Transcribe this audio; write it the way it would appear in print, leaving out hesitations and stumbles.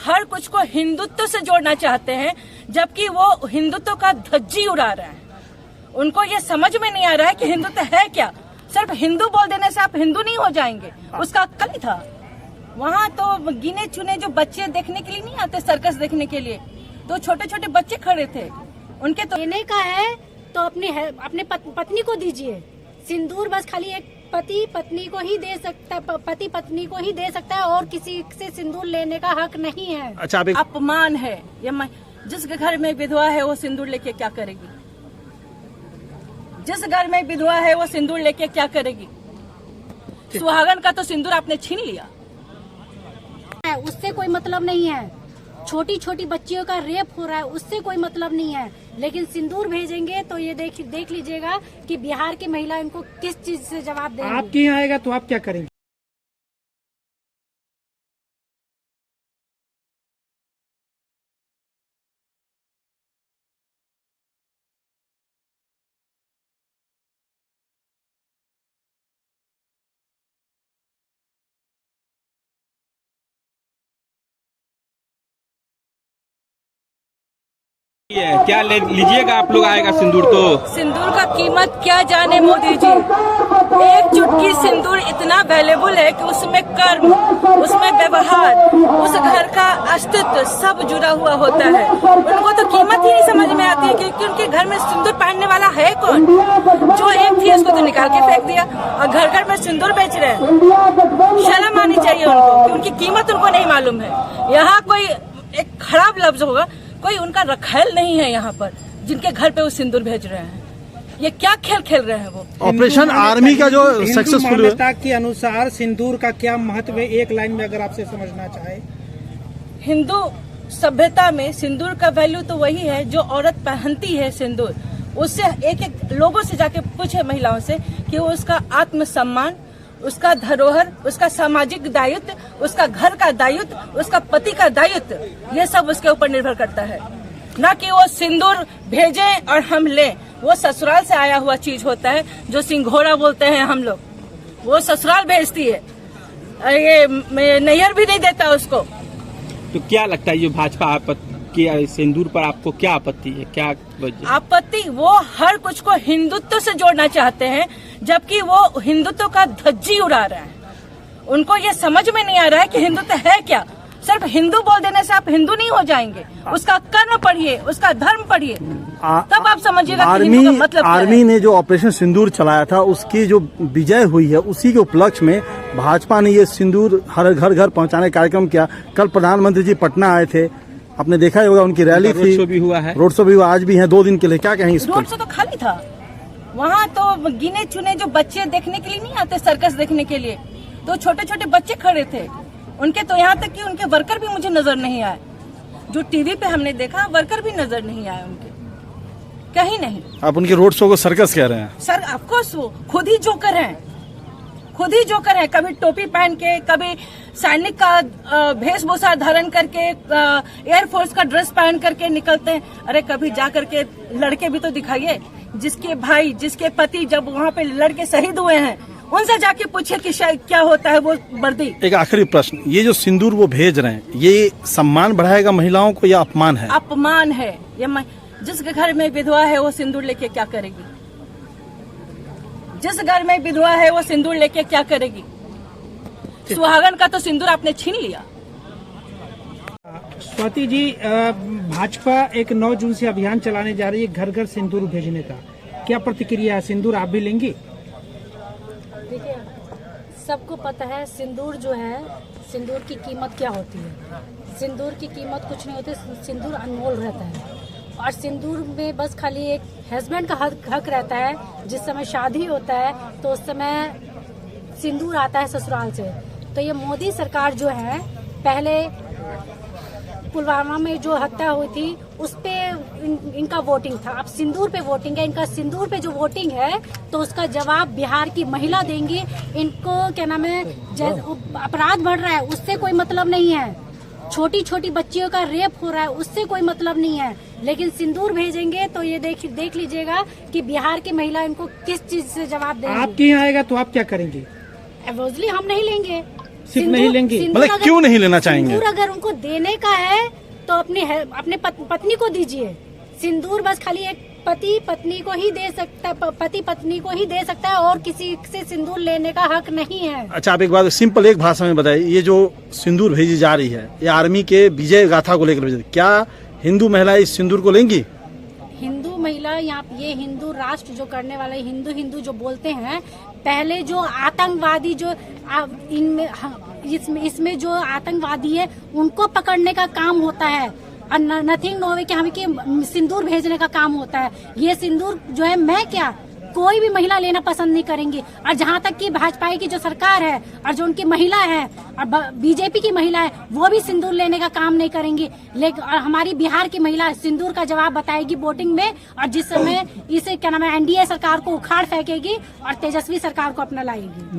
हर कुछ को हिंदुत्व से जोड़ना चाहते हैं, जबकि वो हिंदुत्व का धज्जी उड़ा रहे हैं। उनको ये समझ में नहीं आ रहा है कि हिंदुत्व है क्या। सिर्फ हिंदू बोल देने से आप हिंदू नहीं हो जाएंगे, उसका अक्ल ही था। वहाँ तो गिने चुने जो बच्चे देखने के लिए नहीं आते, सर्कस देखने के लिए, तो छोटे छोटे बच्चे खड़े थे। उनके तो देने का है तो अपने पत्नी को दीजिए। सिंदूर बस खाली एक पति पत्नी को ही दे सकता है, पति पत्नी को ही दे सकता है, और किसी से सिंदूर लेने का हक नहीं है। अच्छा, अपमान है ये। जिसके घर में विधवा है वो सिंदूर लेके क्या करेगी? जिस घर में विधवा है वो सिंदूर लेके क्या करेगी? सुहागन का तो सिंदूर आपने छीन लिया। उससे कोई मतलब नहीं है। छोटी छोटी बच्चियों का रेप हो रहा है, उससे कोई मतलब नहीं है। लेकिन सिंदूर भेजेंगे तो ये देख लीजिएगा कि बिहार की महिला इनको किस चीज से जवाब देंगी। आपके यहाँ आएगा तो आप क्या करेंगे? क्या लीजिएगा आप लोग आएगा सिंदूर? तो सिंदूर का कीमत क्या जाने मोदी जी। एक चुटकी सिंदूर इतना वैल्यूबल है कि उसमें कर्म, उसमें व्यवहार, उस घर का अस्तित्व सब जुड़ा हुआ होता है। उनको तो कीमत ही नहीं समझ में आती है, क्योंकि उनके घर में सिंदूर पहनने वाला है कौन? जो एक थी उसको तो निकाल के फेंक दिया, और घर घर में सिंदूर बेच रहे हैं। शर्म आनी चाहिए उनको कि उनकी कीमत उनको नहीं मालूम है। यहाँ कोई एक खराब लफ्ज होगा, कोई उनका रखैल नहीं है यहाँ पर, जिनके घर पे वो सिंदूर भेज रहे हैं। ये क्या खेल खेल रहे हैं वो? ऑपरेशन आर्मी का जो सक्सेसफुल मान्यता के अनुसार सिंदूर का क्या महत्व है, एक लाइन में अगर आपसे समझना चाहे? हिंदू सभ्यता में सिंदूर का वैल्यू तो वही है जो औरत पहनती है सिंदूर। उससे एक लोगों से जाके पूछे, महिलाओं से, कि वो उसका आत्मसम्मान, उसका धरोहर, उसका सामाजिक दायित्व, उसका घर का दायित्व, उसका पति का दायित्व, ये सब उसके ऊपर निर्भर करता है। न कि वो सिंदूर भेजें और हम लें। वो ससुराल से आया हुआ चीज होता है, जो सिंघोड़ा बोलते हैं हम लोग, वो ससुराल भेजती है, ये नैहर भी नहीं देता उसको। तो क्या लगता है, ये भाजपा की सिंदूर पर आपको क्या आपत्ति है? क्या आपत्ति? वो हर कुछ को हिंदुत्व से जोड़ना चाहते हैं, जबकि वो हिंदुत्व का धज्जी उड़ा रहे हैं। उनको ये समझ में नहीं आ रहा है कि हिंदुत्व है क्या। सिर्फ हिंदू बोल देने से आप हिंदू नहीं हो जाएंगे, उसका कर्म पढ़िए, उसका धर्म पढ़िए, तब आप समझिएगा कि हिंदू का मतलब आर्मी ने जो ऑपरेशन सिंदूर चलाया था, उसकी जो विजय हुई है, उसी के उपलक्ष्य में भाजपा ने ये सिंदूर हर घर घर पहुंचाने का कार्यक्रम किया। कल प्रधानमंत्री जी पटना आए थे, आपने देखा ही होगा, उनकी रैली थी, रोड शो भी हुआ है। रोड शो भी हुआ, आज भी है 2 दिन के लिए। क्या कहें इस पर? रोड शो तो खाली था। वहाँ तो गिने चुने जो बच्चे देखने के लिए नहीं आते, सर्कस देखने के लिए, तो छोटे छोटे बच्चे खड़े थे। उनके तो यहाँ तक कि उनके वर्कर भी मुझे नजर नहीं आए। जो टीवी पे हमने देखा, वर्कर भी नजर नहीं आए उनके, कहीं नहीं। आप उनके रोड शो को सर्कस कह रहे हैं? सर ऑफकोर्स वो खुद ही जोकर हैं, खुद ही जोकर है। कभी टोपी पहन के, कभी सैनिक का वेशभूषा धारण करके, एयरफोर्स का ड्रेस पहन करके निकलते हैं। अरे कभी जा करके लड़के भी तो दिखाइए, जिसके भाई, जिसके पति जब वहाँ पे लड़के शहीद हुए हैं, उनसे जाके पूछे कि शायद क्या होता है वो वर्दी। एक आखिरी प्रश्न, ये जो सिंदूर वो भेज रहे हैं, ये सम्मान बढ़ाएगा महिलाओं को या अपमान है? अपमान है ये। जिसके घर में विधवा है वो सिंदूर लेके क्या करेगी? जिस घर में विधवा है वो सिंदूर लेके क्या करेगी? सुहागन का तो सिंदूर आपने छीन लिया। स्वाति जी, भाजपा एक 9 जून से अभियान चलाने जा रही है घर घर सिंदूर भेजने का, क्या प्रतिक्रिया है? सिंदूर आप भी लेंगी? देखिए, सबको पता है सिंदूर जो है, सिंदूर की कीमत क्या होती है। सिंदूर की कीमत कुछ नहीं होती, सिंदूर अनमोल रहता है। और सिंदूर में बस खाली एक हस्बैंड का हक रहता है। जिस समय शादी होता है तो उस समय सिंदूर आता है ससुराल से। तो ये मोदी सरकार जो है, पहले पुलवामा में जो हत्या हुई थी उस पे इनका वोटिंग था, अब सिंदूर पे वोटिंग है। इनका सिंदूर पे जो वोटिंग है तो उसका जवाब बिहार की महिला देंगी। इनको क्या नाम है, अपराध बढ़ रहा है, उससे कोई मतलब नहीं है। छोटी छोटी बच्चियों का रेप हो रहा है, उससे कोई मतलब नहीं है। लेकिन सिंदूर भेजेंगे तो ये देख लीजिएगा कि बिहार की महिला इनको किस चीज से जवाब देंगी। आपके यहाँ आएगा तो आप क्या करेंगे? एब्सोल्युटली हम नहीं लेंगे। सिर्फ नहीं लेंगी? मतलब अगर- क्यों नहीं लेना चाहेंगे? सिंदूर अगर उनको देने का है तो अपने पत्नी को दीजिए। सिंदूर बस खाली एक पति पत्नी को ही दे सकता है, पति पत्नी को ही दे सकता है, और किसी से सिंदूर लेने का हक नहीं है। अच्छा, आप एक बात सिंपल एक भाषा में बताइए, ये जो सिंदूर भेजी जा रही है ये आर्मी के विजय गाथा को लेकर भेजी, क्या हिंदू महिला इस सिंदूर को लेंगी? हिंदू महिला यहाँ ये हिंदू राष्ट्र जो करने वाले हिंदू जो बोलते हैं, पहले जो आतंकवादी जो इसमें जो आतंकवादी है उनको पकड़ने का काम होता है, और नथिंग नो वे कि हमें कि सिंदूर भेजने का काम होता है। ये सिंदूर जो है मैं क्या कोई भी महिला लेना पसंद नहीं करेंगी। और जहाँ तक कि भाजपा की जो सरकार है और जो उनकी महिला है और बीजेपी की महिला है वो भी सिंदूर लेने का काम नहीं करेंगी, लेकिन और हमारी बिहार की महिला सिंदूर का जवाब बताएगी वोटिंग में, और जिस समय इसे क्या नाम है एनडीए सरकार को उखाड़ फेंकेगी और तेजस्वी सरकार को अपना लाएगी।